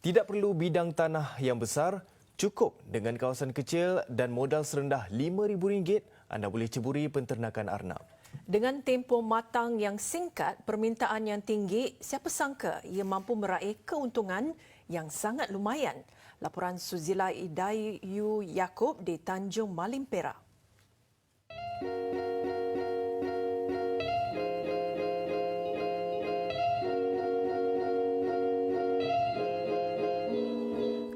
Tidak perlu bidang tanah yang besar, cukup dengan kawasan kecil dan modal serendah RM5,000 anda boleh ceburi penternakan arnab. Dengan tempoh matang yang singkat, permintaan yang tinggi, siapa sangka ia mampu meraih keuntungan yang sangat lumayan. Laporan Suzila Idayu Yaakob di Tanjung Malim Perak.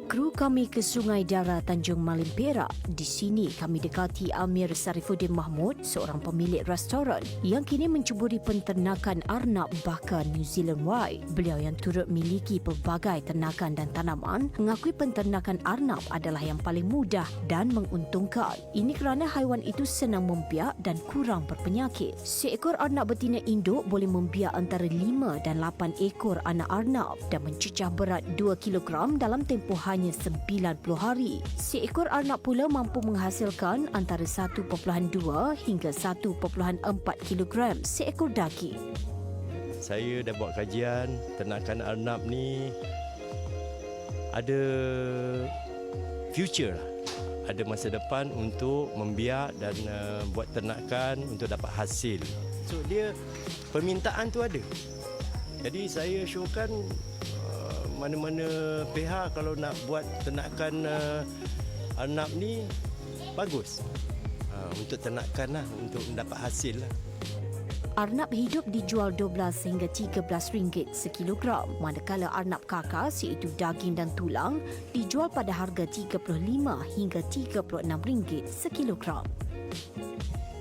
Kru kami ke Sungai Dara Tanjung Malim Perak. Di sini kami dekati Amir Sarifuddin Mahmud, seorang pemilik restoran yang kini menceburi penternakan arnab baka New Zealand White. Beliau yang turut miliki pelbagai ternakan dan tanaman mengakui penternakan arnab adalah yang paling mudah dan menguntungkan. Ini kerana haiwan itu senang membiak dan kurang berpenyakit. Seekor arnab betina induk boleh membiak antara 5 dan 8 ekor anak arnab dan mencecah berat 2 kilogram dalam tempoh hanya 90 hari. Seekor arnab pula mampu menghasilkan antara 1.2 hingga 1.4 kilogram seekor daging. Saya dah buat kajian, ternakan arnab ni ada future lah. Ada masa depan untuk membiak dan buat ternakan untuk dapat hasil. So dia permintaan tu ada. Jadi saya showkan mana-mana pihak kalau nak buat ternakan arnab ni bagus. Untuk ternakan lah, untuk mendapat hasil lah. Arnab hidup dijual 12 hingga 13 ringgit sekilogram, manakala arnab kakas iaitu daging dan tulang dijual pada harga 35 hingga 36 ringgit sekilogram.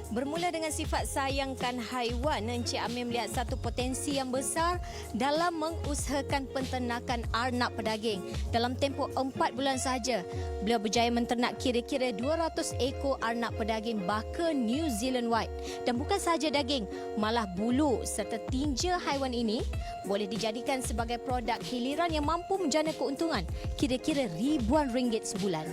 Bermula dengan sifat sayangkan haiwan, Encik Amir melihat satu potensi yang besar dalam mengusahakan penternakan arnab pedaging. Dalam tempoh 4 bulan sahaja, beliau berjaya menternak kira-kira 200 ekor arnab pedaging baka New Zealand White. Dan bukan sahaja daging, malah bulu serta tinja haiwan ini boleh dijadikan sebagai produk hiliran yang mampu menjana keuntungan kira-kira ribuan ringgit sebulan.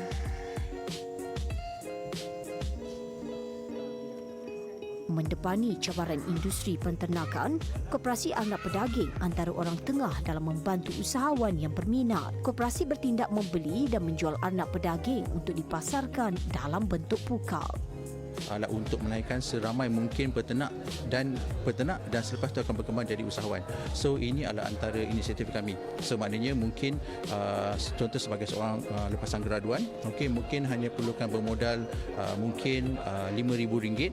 Mendepani cabaran industri penternakan, Koperasi Arnab Pedaging antara orang tengah dalam membantu usahawan yang berminat. Koperasi bertindak membeli dan menjual arnab pedaging untuk dipasarkan dalam bentuk pukal. Untuk menaikkan seramai mungkin peternak dan selepas itu akan berkembang jadi usahawan. So ini adalah antara inisiatif kami. So maknanya mungkin contoh sebagai seorang lepasan graduan, mungkin hanya perlukan bermodal mungkin RM5,000.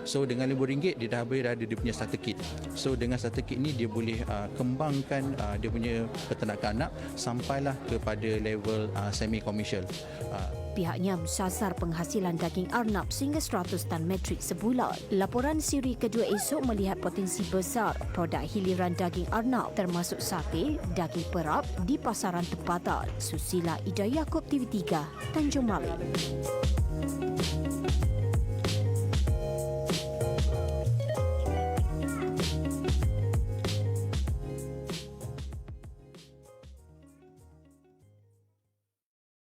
So dengan RM5 dia dah boleh ada dia punya starter kit. So dengan starter kit ni dia boleh kembangkan dia punya peternakan anak sampailah kepada level semi commercial. Pihaknya mensasar penghasilan daging arnab sehingga 100 tan metrik sebulan. Laporan siri kedua esok melihat potensi besar produk hiliran daging arnab termasuk sate, daging perap di pasaran tempatan. Susila Idayu Yaakob, TV3, Tanjung Malim.